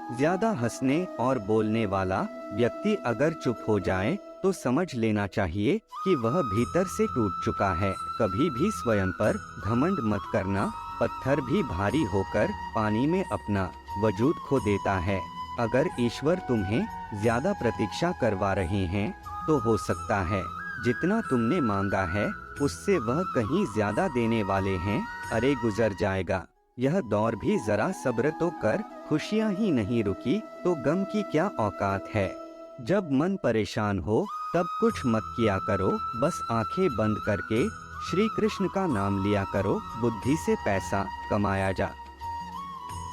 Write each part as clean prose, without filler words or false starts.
ज्यादा हंसने और बोलने वाला व्यक्ति अगर चुप हो जाए तो समझ लेना चाहिए कि वह भीतर से टूट चुका है। कभी भी स्वयं पर घमंड मत करना। पत्थर भी भारी होकर पानी में अपना वजूद खो देता है। अगर ईश्वर तुम्हें ज्यादा प्रतीक्षा करवा रहे हैं तो हो सकता है जितना तुमने मांगा है उससे वह कहीं ज्यादा देने वाले हैं। अरे गुजर जाएगा यह दौर भी, जरा सब्र तो कर। खुशियाँ ही नहीं रुकी तो गम की क्या औकात है। जब मन परेशान हो तब कुछ मत किया करो, बस आंखें बंद करके श्री कृष्ण का नाम लिया करो। बुद्धि से पैसा कमाया जा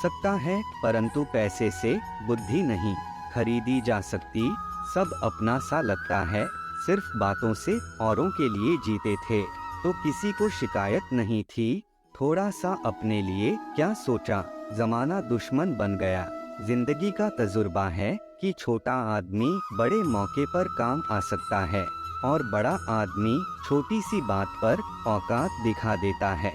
सकता है परंतु पैसे से बुद्धि नहीं खरीदी जा सकती। सब अपना सा लगता है, सिर्फ बातों से औरों के लिए जीते थे तो किसी को शिकायत नहीं थी। थोड़ा सा अपने लिए क्या सोचा, जमाना दुश्मन बन गया। जिंदगी का तजुर्बा है कि छोटा आदमी बड़े मौके पर काम आ सकता है और बड़ा आदमी छोटी सी बात पर औकात दिखा देता है।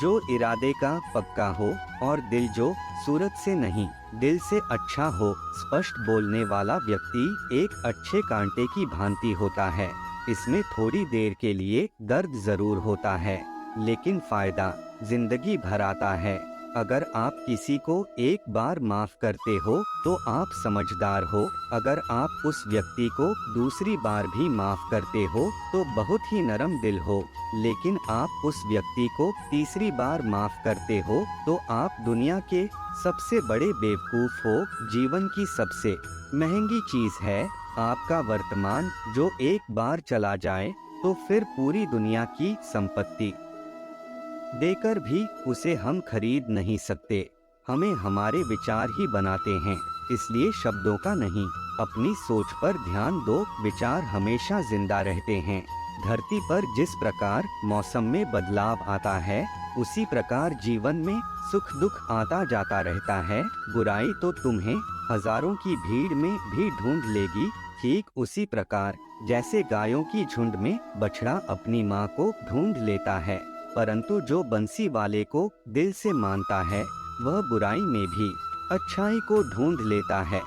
जो इरादे का पक्का हो और दिल जो सूरत से नहीं दिल से अच्छा हो। स्पष्ट बोलने वाला व्यक्ति एक अच्छे कांटे की भांति होता है। इसमें थोड़ी देर के लिए दर्द जरूर होता है लेकिन फायदा जिंदगी भर आता है। अगर आप किसी को एक बार माफ करते हो तो आप समझदार हो। अगर आप उस व्यक्ति को दूसरी बार भी माफ करते हो तो बहुत ही नरम दिल हो। लेकिन आप उस व्यक्ति को तीसरी बार माफ करते हो तो आप दुनिया के सबसे बड़े बेवकूफ हो। जीवन की सबसे महंगी चीज है आपका वर्तमान, जो एक बार चला जाए तो फिर पूरी दुनिया की संपत्ति देकर भी उसे हम खरीद नहीं सकते। हमें हमारे विचार ही बनाते हैं, इसलिए शब्दों का नहीं अपनी सोच पर ध्यान दो। विचार हमेशा जिंदा रहते हैं। धरती पर जिस प्रकार मौसम में बदलाव आता है उसी प्रकार जीवन में सुख दुख आता जाता रहता है। बुराई तो तुम्हें हजारों की भीड़ में भी ढूंढ लेगी, ठीक उसी प्रकार जैसे गायों की झुंड में बछड़ा अपनी माँ को ढूंढ लेता है। परंतु जो बंसी वाले को दिल से मानता है वह बुराई में भी अच्छाई को ढूंढ लेता है।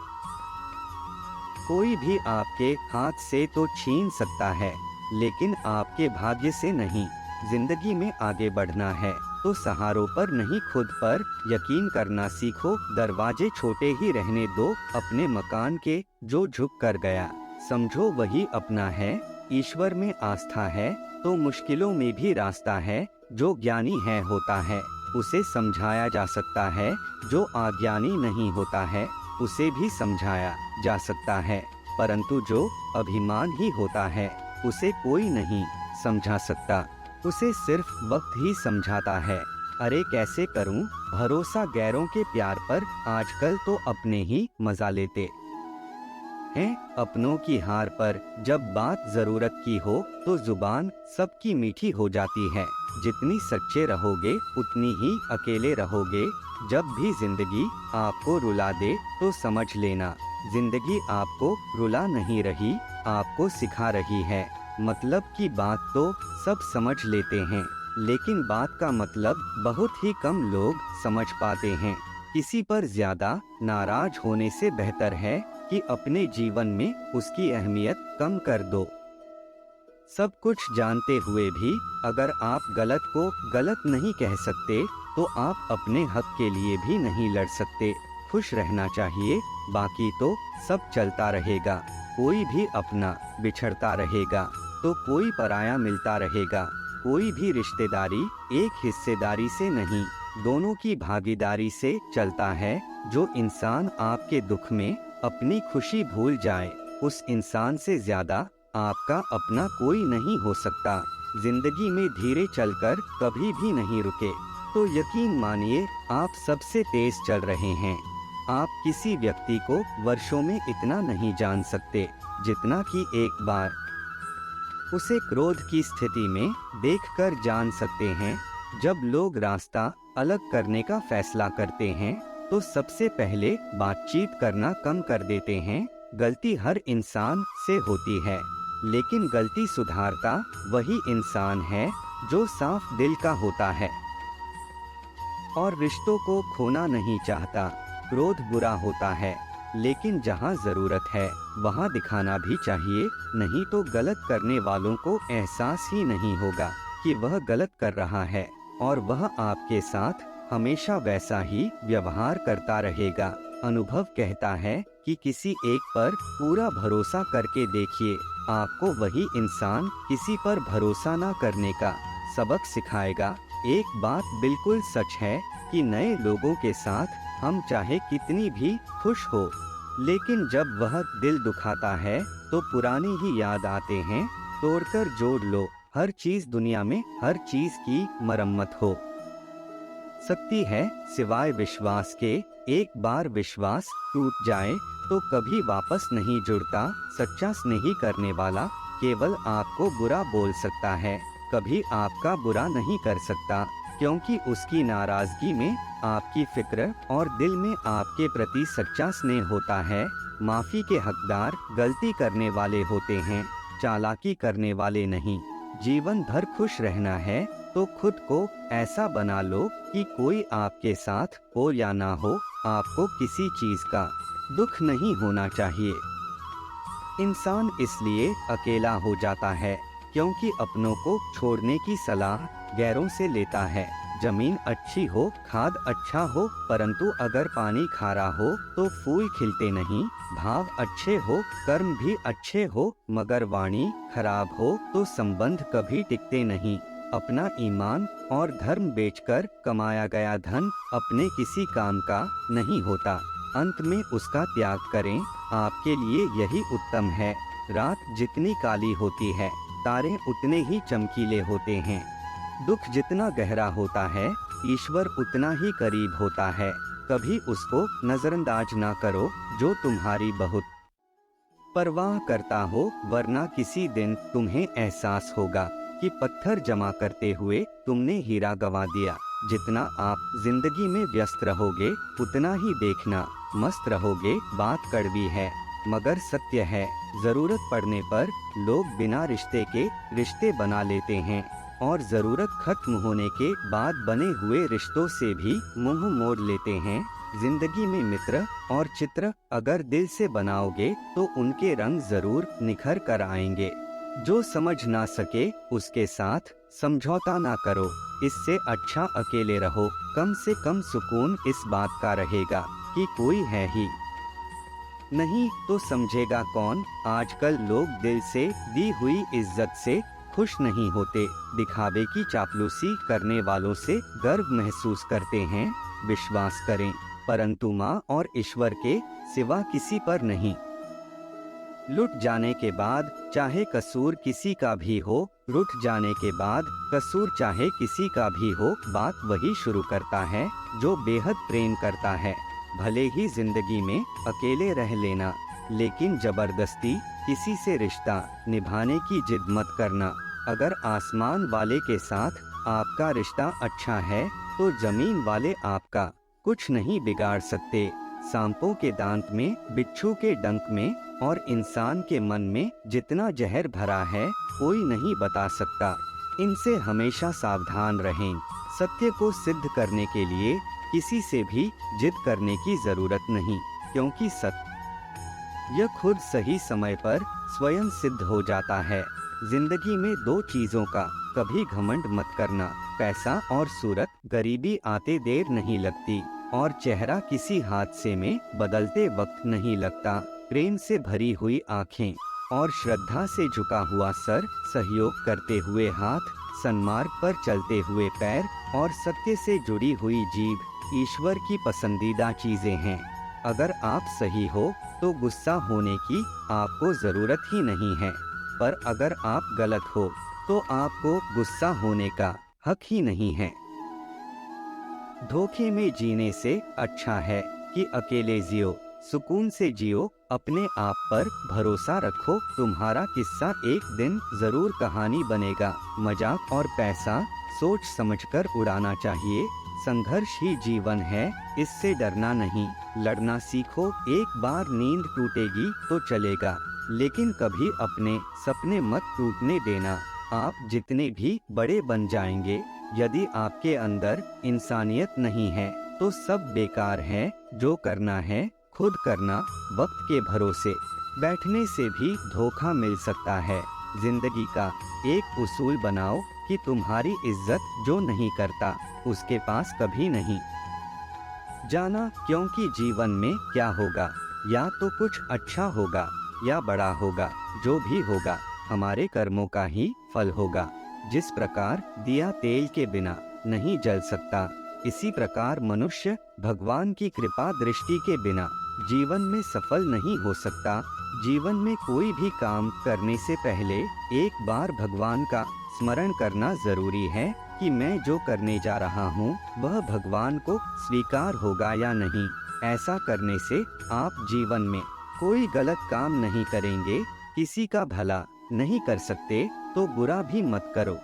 कोई भी आपके हाथ से तो छीन सकता है लेकिन आपके भाग्य से नहीं। जिंदगी में आगे बढ़ना है तो सहारों पर नहीं खुद पर यकीन करना सीखो। दरवाजे छोटे ही रहने दो अपने मकान के, जो झुक कर गया समझो वही अपना है। ईश्वर में आस्था है तो मुश्किलों में भी रास्ता है। जो ज्ञानी है होता है उसे समझाया जा सकता है, जो अज्ञानी नहीं होता है उसे भी समझाया जा सकता है। परंतु जो अभिमान ही होता है उसे कोई नहीं समझा सकता, उसे सिर्फ वक्त ही समझाता है। अरे कैसे करूं भरोसा गैरों के प्यार पर, आजकल तो अपने ही मजा लेते हैं अपनों की हार पर। जब बात जरूरत की हो तो जुबान सबकी मीठी हो जाती है। जितनी सच्चे रहोगे उतनी ही अकेले रहोगे। जब भी जिंदगी आपको रुला दे तो समझ लेना जिंदगी आपको रुला नहीं रही, आपको सिखा रही है। मतलब की बात तो सब समझ लेते हैं लेकिन बात का मतलब बहुत ही कम लोग समझ पाते हैं। किसी पर ज्यादा नाराज होने से बेहतर है कि अपने जीवन में उसकी अहमियत कम कर दो। सब कुछ जानते हुए भी अगर आप गलत को गलत नहीं कह सकते तो आप अपने हक के लिए भी नहीं लड़ सकते। खुश रहना चाहिए, बाकी तो सब चलता रहेगा। कोई भी अपना बिछड़ता रहेगा तो कोई पराया मिलता रहेगा। कोई भी रिश्तेदारी एक हिस्सेदारी से नहीं, दोनों की भागीदारी से चलता है। जो इंसान आपके दुख में अपनी खुशी भूल जाए उस इंसान से ज्यादा आपका अपना कोई नहीं हो सकता। जिंदगी में धीरे चलकर कभी भी नहीं रुके तो यकीन मानिए आप सबसे तेज चल रहे हैं। आप किसी व्यक्ति को वर्षों में इतना नहीं जान सकते जितना कि एक बार उसे क्रोध की स्थिति में देखकर जान सकते हैं। जब लोग रास्ता अलग करने का फैसला करते हैं तो सबसे पहले बातचीत करना कम कर देते हैं। गलती हर इंसान से होती है लेकिन गलती सुधारता वही इंसान है जो साफ दिल का होता है और रिश्तों को खोना नहीं चाहता। क्रोध बुरा होता है, लेकिन जहाँ जरूरत है वहाँ दिखाना भी चाहिए, नहीं तो गलत करने वालों को एहसास ही नहीं होगा कि वह गलत कर रहा है और वह आपके साथ हमेशा वैसा ही व्यवहार करता रहेगा। अनुभव कहता है कि किसी एक पर पूरा भरोसा करके देखिए, आपको वही इंसान किसी पर भरोसा न करने का सबक सिखाएगा। एक बात बिल्कुल सच है कि नए लोगों के साथ हम चाहे कितनी भी खुश हो, लेकिन जब वह दिल दुखाता है तो पुराने ही याद आते हैं। तोड़कर जोड़ लो, हर चीज दुनिया में हर चीज की मरम्मत हो सकती है सिवाय विश्वास के। एक बार विश्वास टूट जाए तो कभी वापस नहीं जुड़ता। सच्चा स्नेही करने वाला केवल आपको बुरा बोल सकता है, कभी आपका बुरा नहीं कर सकता, क्योंकि उसकी नाराजगी में आपकी फिक्र और दिल में आपके प्रति सच्चा स्नेह होता है। माफी के हकदार गलती करने वाले होते हैं, चालाकी करने वाले नहीं। जीवन भर खुश रहना है तो खुद को ऐसा बना लो कि कोई आपके साथ हो या ना हो, आपको किसी चीज का दुख नहीं होना चाहिए। इंसान इसलिए अकेला हो जाता है क्योंकि अपनों को छोड़ने की सलाह गैरों से लेता है। जमीन अच्छी हो, खाद अच्छा हो, परंतु अगर पानी खारा हो तो फूल खिलते नहीं। भाव अच्छे हो, कर्म भी अच्छे हो, मगर वाणी खराब हो तो संबंध कभी टिकते नहीं। अपना ईमान और धर्म बेचकर कमाया गया धन अपने किसी काम का नहीं होता, अंत में उसका त्याग करें, आपके लिए यही उत्तम है। रात जितनी काली होती है, तारे उतने ही चमकीले होते हैं। दुख जितना गहरा होता है, ईश्वर उतना ही करीब होता है। कभी उसको नजरअंदाज ना करो जो तुम्हारी बहुत परवाह करता हो, वरना किसी दिन तुम्हें एहसास होगा कि पत्थर जमा करते हुए तुमने हीरा गंवा दिया। जितना आप जिंदगी में व्यस्त रहोगे उतना ही देखना मस्त रहोगे। बात कड़वी है मगर सत्य है, जरूरत पड़ने पर लोग बिना रिश्ते के रिश्ते बना लेते हैं और जरूरत खत्म होने के बाद बने हुए रिश्तों से भी मुंह मोड़ लेते हैं। जिंदगी में मित्र और चित्र अगर दिल से बनाओगे तो उनके रंग जरूर निखर कर आएंगे। जो समझ ना सके उसके साथ समझौता ना करो, इससे अच्छा अकेले रहो। कम से कम सुकून इस बात का रहेगा कि कोई है ही नहीं तो समझेगा कौन। आजकल लोग दिल से दी हुई इज्जत से खुश नहीं होते, दिखावे की चापलूसी करने वालों से गर्व महसूस करते हैं। विश्वास करें, परंतु माँ और ईश्वर के सिवा किसी पर नहीं। लुट जाने के बाद चाहे कसूर किसी का भी हो, रुठ जाने के बाद कसूर चाहे किसी का भी हो, बात वही शुरू करता है जो बेहद प्रेम करता है। भले ही जिंदगी में अकेले रह लेना, लेकिन जबरदस्ती किसी से रिश्ता निभाने की जिद मत करना। अगर आसमान वाले के साथ आपका रिश्ता अच्छा है तो जमीन वाले आपका कुछ नहीं बिगाड़ सकते। सांपों के दांत में, बिच्छू के डंक में और इंसान के मन में जितना जहर भरा है कोई नहीं बता सकता। इनसे हमेशा सावधान रहें। सत्य को सिद्ध करने के लिए किसी से भी जिद करने की जरूरत नहीं, क्योंकि सत्य खुद सही समय पर स्वयं सिद्ध हो जाता है। जिंदगी में दो चीजों का कभी घमंड मत करना, पैसा और सूरत। गरीबी आते देर नहीं लगती और चेहरा किसी हादसे में बदलते वक्त नहीं लगता। प्रेम से भरी हुई आंखें और श्रद्धा से झुका हुआ सर, सहयोग करते हुए हाथ, सन्मार्ग पर चलते हुए पैर और सत्य से जुड़ी हुई जीभ ईश्वर की पसंदीदा चीजें हैं। अगर आप सही हो तो गुस्सा होने की आपको जरूरत ही नहीं है, पर अगर आप गलत हो तो आपको गुस्सा होने का हक ही नहीं है। धोखे में जीने से अच्छा है कि अकेले जियो, सुकून से जियो। अपने आप पर भरोसा रखो, तुम्हारा किस्सा एक दिन जरूर कहानी बनेगा। मजाक और पैसा सोच समझकर उड़ाना चाहिए। संघर्ष ही जीवन है, इससे डरना नहीं। लड़ना सीखो, एक बार नींद टूटेगी तो चलेगा, लेकिन कभी अपने सपने मत टूटने देना। आप जितने भी बड़े बन जाएंगे, यदि आपके अंदर इंसानियत नहीं है तो सब बेकार है। जो करना है खुद करना। वक्त के भरोसे बैठने से भी धोखा मिल सकता है। जिंदगी का एक उसूल बनाओ कि तुम्हारी इज्जत जो नहीं करता उसके पास कभी नहीं जाना, क्योंकि जीवन में क्या होगा, या तो कुछ अच्छा होगा या बड़ा होगा। जो भी होगा हमारे कर्मों का ही फल होगा। जिस प्रकार दिया तेल के बिना नहीं जल सकता, इसी प्रकार मनुष्य भगवान की कृपा दृष्टि के बिना जीवन में सफल नहीं हो सकता। जीवन में कोई भी काम करने से पहले एक बार भगवान का स्मरण करना जरूरी है कि मैं जो करने जा रहा हूँ वह भगवान को स्वीकार होगा या नहीं। ऐसा करने से आप जीवन में कोई गलत काम नहीं करेंगे। किसी का भला नहीं कर सकते तो बुरा भी मत करो।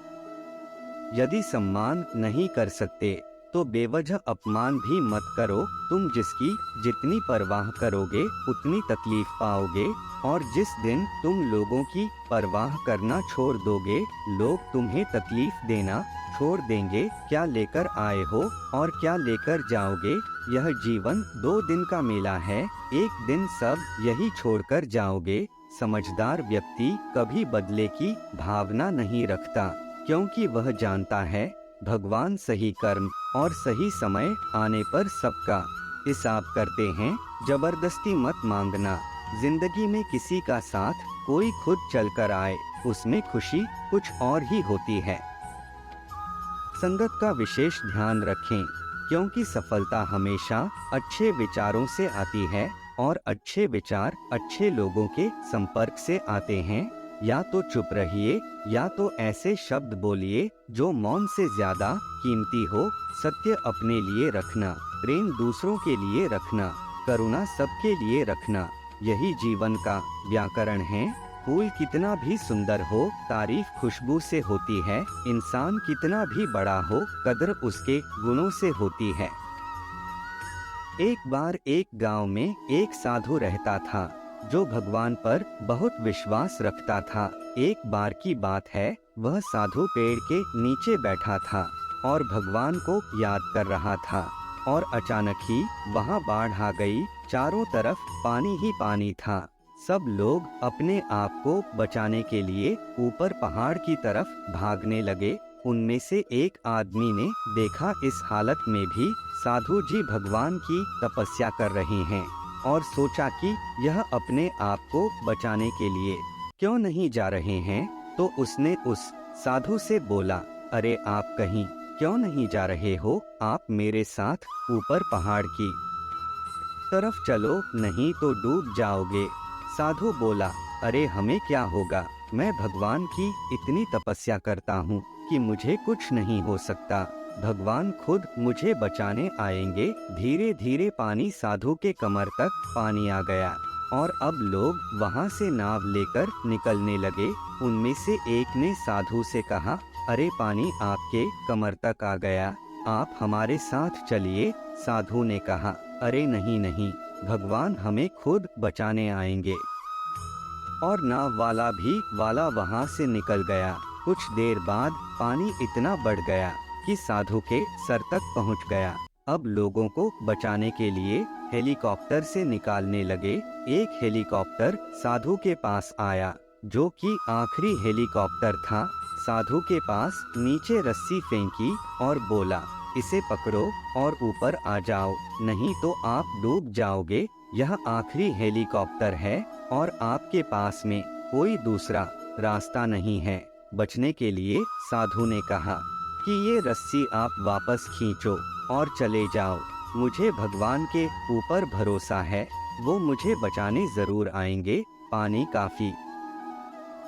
यदि सम्मान नहीं कर सकते तो बेवजह अपमान भी मत करो। तुम जिसकी जितनी परवाह करोगे उतनी तकलीफ पाओगे, और जिस दिन तुम लोगों की परवाह करना छोड़ दोगे लोग तुम्हें तकलीफ देना छोड़ देंगे। क्या लेकर आए हो और क्या लेकर जाओगे, यह जीवन 2 दिन का मेला है। एक दिन सब यही छोड़कर जाओगे। समझदार व्यक्ति कभी बदले की भावना नहीं रखता, क्योंकि वह जानता है भगवान सही कर्म और सही समय आने पर सबका हिसाब करते हैं। जबरदस्ती मत मांगना। जिंदगी में किसी का साथ कोई खुद चलकर आए उसमें खुशी कुछ और ही होती है। संगत का विशेष ध्यान रखें, क्योंकि सफलता हमेशा अच्छे विचारों से आती है और अच्छे विचार अच्छे लोगों के संपर्क से आते हैं। या तो चुप रहिए या तो ऐसे शब्द बोलिए जो मौन से ज्यादा कीमती हो। सत्य अपने लिए रखना, प्रेम दूसरों के लिए रखना, करुणा सबके लिए रखना, यही जीवन का व्याकरण है। फूल कितना भी सुंदर हो तारीफ खुशबू से होती है। इंसान कितना भी बड़ा हो कदर उसके गुणों से होती है। एक बार एक गांव में एक साधु रहता था जो भगवान पर बहुत विश्वास रखता था। एक बार की बात है, वह साधु पेड़ के नीचे बैठा था और भगवान को याद कर रहा था, और अचानक ही वहां बाढ़ आ गई। चारों तरफ पानी ही पानी था। सब लोग अपने आप को बचाने के लिए ऊपर पहाड़ की तरफ भागने लगे। उनमें से एक आदमी ने देखा इस हालत में भी साधु जी भगवान की तपस्या कर रहे हैं, और सोचा कि यह अपने आप को बचाने के लिए क्यों नहीं जा रहे हैं। तो उसने उस साधु से बोला, अरे आप कहीं क्यों नहीं जा रहे हो? आप मेरे साथ ऊपर पहाड़ की तरफ चलो, नहीं तो डूब जाओगे। साधु बोला, अरे हमें क्या होगा, मैं भगवान की इतनी तपस्या करता हूँ कि मुझे कुछ नहीं हो सकता। भगवान खुद मुझे बचाने आएंगे। धीरे धीरे पानी साधु के कमर तक पानी आ गया, और अब लोग वहाँ से नाव लेकर निकलने लगे। उनमें से एक ने साधु से कहा, अरे पानी आपके कमर तक आ गया, आप हमारे साथ चलिए। साधु ने कहा, अरे नहीं नहीं, भगवान हमें खुद बचाने आएंगे। और नाव वाला वहाँ से निकल गया। कुछ देर बाद पानी इतना बढ़ गया कि साधु के सर तक पहुँच गया। अब लोगों को बचाने के लिए हेलीकॉप्टर से निकालने लगे। एक हेलीकॉप्टर साधु के पास आया, जो कि आखिरी हेलीकॉप्टर था। साधु के पास नीचे रस्सी फेंकी और बोला, इसे पकड़ो और ऊपर आ जाओ, नहीं तो आप डूब जाओगे। यह आखिरी हेलीकॉप्टर है और आपके पास में कोई दूसरा रास्ता नहीं है बचने के लिए। साधु ने कहा कि ये रस्सी आप वापस खींचो और चले जाओ। मुझे भगवान के ऊपर भरोसा है, वो मुझे बचाने जरूर आएंगे। पानी काफी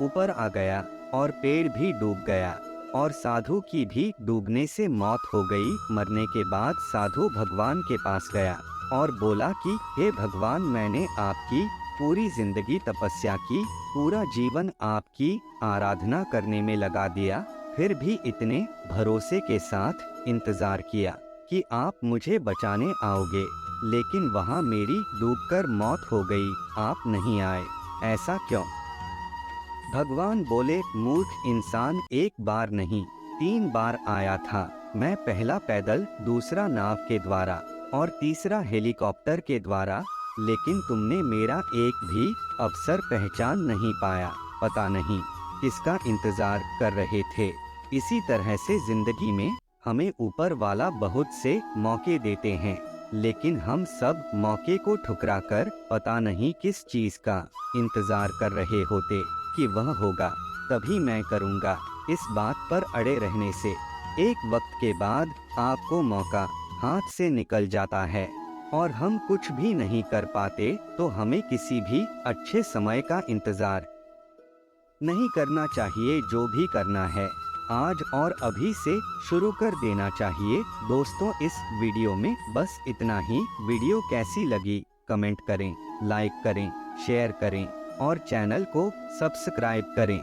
ऊपर आ गया और पेड़ भी डूब गया, और साधु की भी डूबने से मौत हो गई। मरने के बाद साधु भगवान के पास गया और बोला कि हे भगवान, मैंने आपकी पूरी जिंदगी तपस्या की, पूरा जीवन आपकी आराधना करने में लगा दिया, फिर भी इतने भरोसे के साथ इंतजार किया कि आप मुझे बचाने आओगे, लेकिन वहाँ मेरी डूबकर मौत हो गई, आप नहीं आए, ऐसा क्यों? भगवान बोले, मूर्ख इंसान, एक बार नहीं 3 बार आया था। मैं पहला पैदल, दूसरा नाव के द्वारा और तीसरा हेलीकॉप्टर के द्वारा, लेकिन तुमने मेरा एक भी अवसर पहचान नहीं पाया। पता नहीं किसका इंतजार कर रहे थे। इसी तरह से जिंदगी में हमें ऊपर वाला बहुत से मौके देते हैं, लेकिन हम सब मौके को ठुकराकर पता नहीं किस चीज का इंतजार कर रहे होते कि वह होगा तभी मैं करूँगा। इस बात पर अड़े रहने से एक वक्त के बाद आपको मौका हाथ से निकल जाता है और हम कुछ भी नहीं कर पाते। तो हमें किसी भी अच्छे समय का इंतजार नहीं करना चाहिए। जो भी करना है आज और अभी से शुरू कर देना चाहिए। दोस्तों, इस वीडियो में बस इतना ही। वीडियो कैसी लगी कमेंट करें, लाइक करें, शेयर करें और चैनल को सब्सक्राइब करें।